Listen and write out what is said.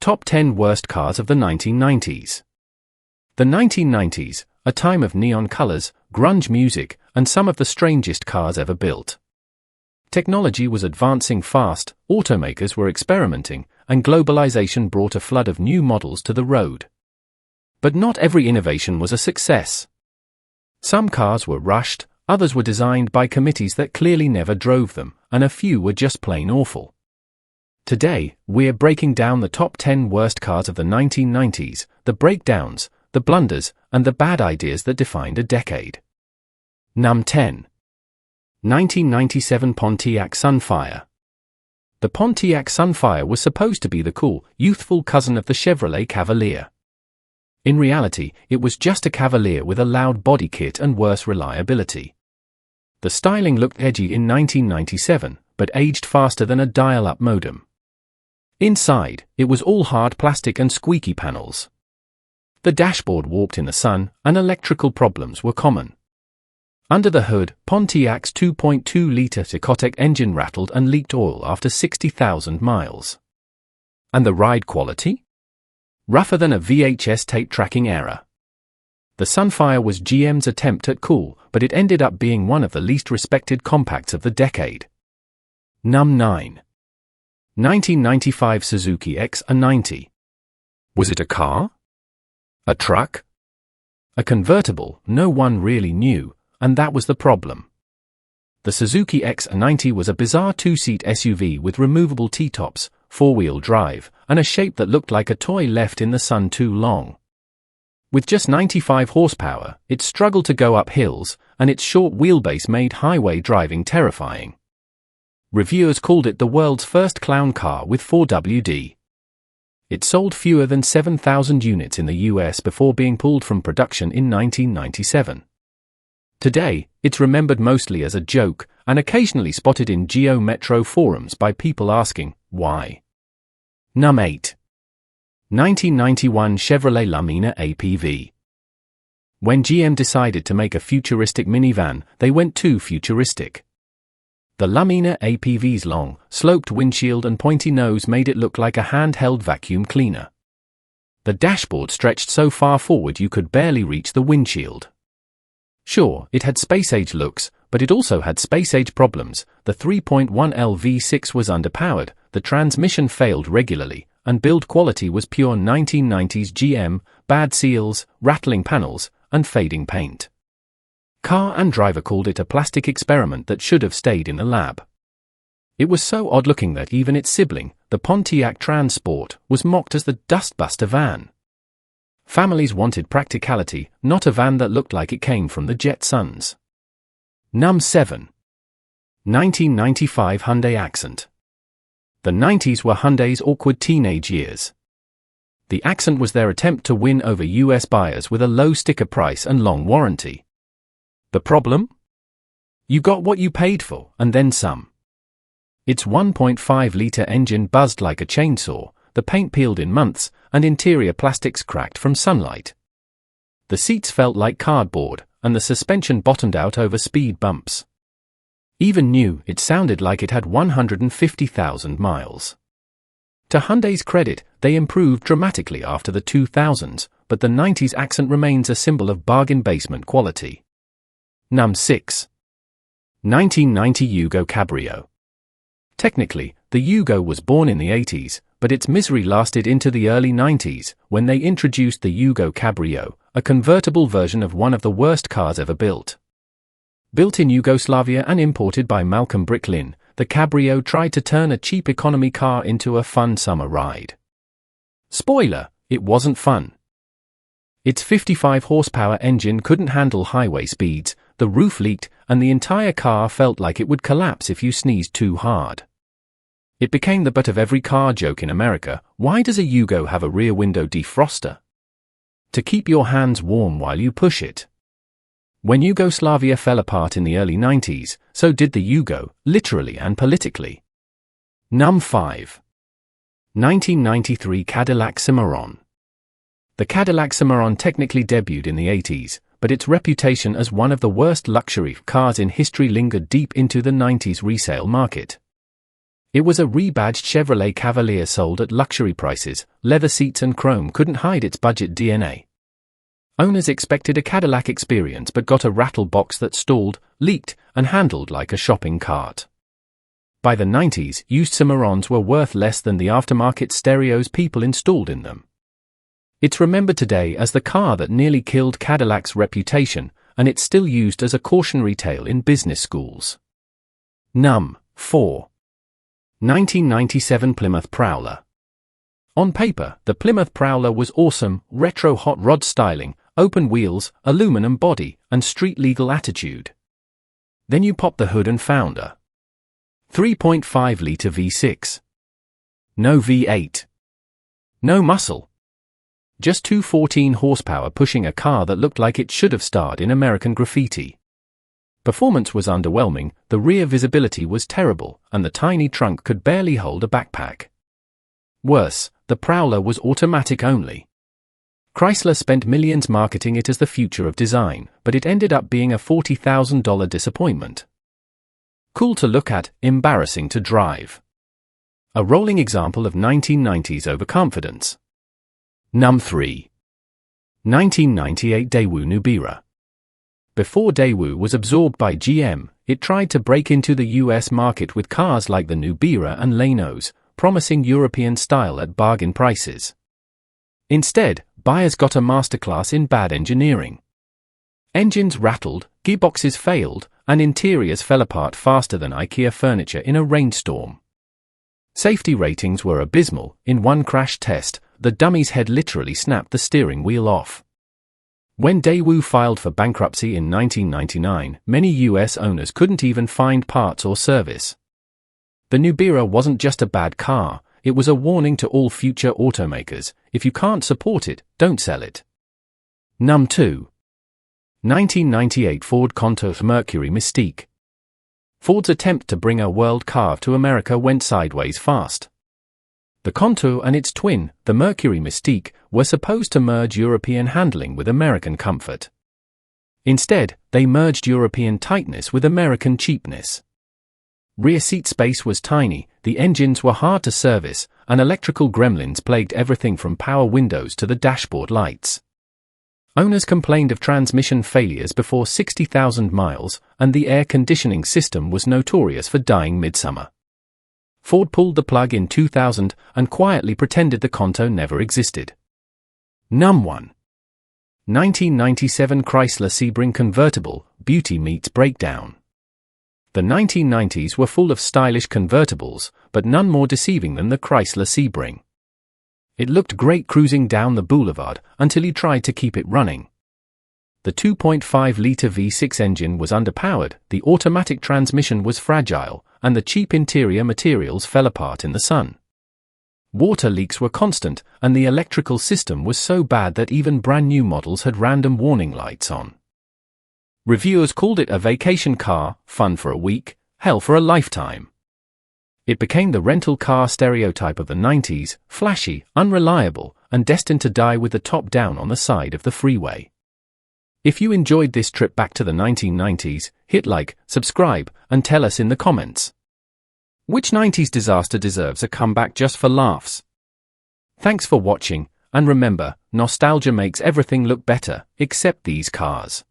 Top 10 Worst Cars of the 1990s. The 1990s, a time of neon colors, grunge music, and some of the strangest cars ever built. Technology was advancing fast, automakers were experimenting, and globalization brought a flood of new models to the road. But not every innovation was a success. Some cars were rushed, others were designed by committees that clearly never drove them, and a few were just plain awful. Today, we're breaking down the top 10 worst cars of the 1990s, the breakdowns, the blunders, and the bad ideas that defined a decade. Num 10. 1997 Pontiac Sunfire. The Pontiac Sunfire was supposed to be the cool, youthful cousin of the Chevrolet Cavalier. In reality, it was just a Cavalier with a loud body kit and worse reliability. The styling looked edgy in 1997, but aged faster than a dial-up modem. Inside, it was all hard plastic and squeaky panels. The dashboard warped in the sun, and electrical problems were common. Under the hood, Pontiac's 2.2-liter Ecotec engine rattled and leaked oil after 60,000 miles. And the ride quality? Rougher than a VHS tape tracking error. The Sunfire was GM's attempt at cool, but it ended up being one of the least respected compacts of the decade. Num 9. 1995 Suzuki X-90. Was it a car? A truck? A convertible? No one really knew, and that was the problem. The Suzuki X-90 was a bizarre two-seat SUV with removable T-tops, four-wheel drive, and a shape that looked like a toy left in the sun too long. With just 95 horsepower, it struggled to go up hills, and its short wheelbase made highway driving terrifying. Reviewers called it the world's first clown car with 4WD. It sold fewer than 7,000 units in the US before being pulled from production in 1997. Today, it's remembered mostly as a joke, and occasionally spotted in Geo Metro forums by people asking, why? Num 8. 1991 Chevrolet Lumina APV. When GM decided to make a futuristic minivan, they went too futuristic. The Lumina APV's long, sloped windshield and pointy nose made it look like a handheld vacuum cleaner. The dashboard stretched so far forward you could barely reach the windshield. Sure, it had space-age looks, but it also had space-age problems. The 3.1L V6 was underpowered, the transmission failed regularly, and build quality was pure 1990s GM, bad seals, rattling panels, and fading paint. Car and driver called it a plastic experiment that should have stayed in the lab. It was so odd-looking that even its sibling, the Pontiac Transport, was mocked as the dustbuster van. Families wanted practicality, not a van that looked like it came from the Jetsons. Num 7. 1995 Hyundai Accent. The 90s were Hyundai's awkward teenage years. The Accent was their attempt to win over US buyers with a low sticker price and long warranty. The problem? You got what you paid for, and then some. Its 1.5-liter engine buzzed like a chainsaw, the paint peeled in months, and interior plastics cracked from sunlight. The seats felt like cardboard, and the suspension bottomed out over speed bumps. Even new, it sounded like it had 150,000 miles. To Hyundai's credit, they improved dramatically after the 2000s, but the 90s Accent remains a symbol of bargain basement quality. Num 6. 1990 Yugo Cabrio. Technically, the Yugo was born in the 80s, but its misery lasted into the early 90s, when they introduced the Yugo Cabrio, a convertible version of one of the worst cars ever built. Built in Yugoslavia and imported by Malcolm Bricklin, the Cabrio tried to turn a cheap economy car into a fun summer ride. Spoiler, it wasn't fun. Its 55-horsepower engine couldn't handle highway speeds, the roof leaked, and the entire car felt like it would collapse if you sneezed too hard. It became the butt of every car joke in America. Why does a Yugo have a rear window defroster? To keep your hands warm while you push it. When Yugoslavia fell apart in the early 90s, so did the Yugo, literally and politically. Num 5. 1993 Cadillac Cimarron. The Cadillac Cimarron technically debuted in the 80s, but its reputation as one of the worst luxury cars in history lingered deep into the 90s resale market. It was a rebadged Chevrolet Cavalier sold at luxury prices. Leather seats and chrome couldn't hide its budget DNA. Owners expected a Cadillac experience but got a rattle box that stalled, leaked, and handled like a shopping cart. By the 90s, used Cimarrons were worth less than the aftermarket stereos people installed in them. It's remembered today as the car that nearly killed Cadillac's reputation, and it's still used as a cautionary tale in business schools. Num. 4. 1997 Plymouth Prowler. On paper, the Plymouth Prowler was awesome, retro hot rod styling, open wheels, aluminum body, and street-legal attitude. Then you pop the hood and found a 3.5-litre V6. No V8. No muscle. Just 214 horsepower pushing a car that looked like it should have starred in American Graffiti. Performance was underwhelming, the rear visibility was terrible, and the tiny trunk could barely hold a backpack. Worse, the Prowler was automatic only. Chrysler spent millions marketing it as the future of design, but it ended up being a $40,000 disappointment. Cool to look at, embarrassing to drive. A rolling example of 1990s overconfidence. Num. 3. 1998 Daewoo Nubira. Before Daewoo was absorbed by GM, it tried to break into the US market with cars like the Nubira and Lanos, promising European style at bargain prices. Instead, buyers got a masterclass in bad engineering. Engines rattled, gearboxes failed, and interiors fell apart faster than IKEA furniture in a rainstorm. Safety ratings were abysmal. In one crash test, the dummy's head literally snapped the steering wheel off. When Daewoo filed for bankruptcy in 1999, many US owners couldn't even find parts or service. The Nubira wasn't just a bad car, it was a warning to all future automakers: if you can't support it, don't sell it. Num. 2. 1998 Ford Contour Mercury Mystique. Ford's attempt to bring a world car to America went sideways fast. The Contour and its twin, the Mercury Mystique, were supposed to merge European handling with American comfort. Instead, they merged European tightness with American cheapness. Rear seat space was tiny, the engines were hard to service, and electrical gremlins plagued everything from power windows to the dashboard lights. Owners complained of transmission failures before 60,000 miles, and the air conditioning system was notorious for dying midsummer. Ford pulled the plug in 2000 and quietly pretended the Contour never existed. Num. 1. 1997 Chrysler Sebring Convertible, beauty meets breakdown. The 1990s were full of stylish convertibles, but none more deceiving than the Chrysler Sebring. It looked great cruising down the boulevard until you tried to keep it running. The 2.5-litre V6 engine was underpowered, the automatic transmission was fragile, and the cheap interior materials fell apart in the sun. Water leaks were constant, and the electrical system was so bad that even brand new models had random warning lights on. Reviewers called it a vacation car, fun for a week, hell for a lifetime. It became the rental car stereotype of the 90s, flashy, unreliable, and destined to die with the top down on the side of the freeway. If you enjoyed this trip back to the 1990s, hit like, subscribe, and tell us in the comments. Which 90s disaster deserves a comeback just for laughs? Thanks for watching, and remember, nostalgia makes everything look better, except these cars.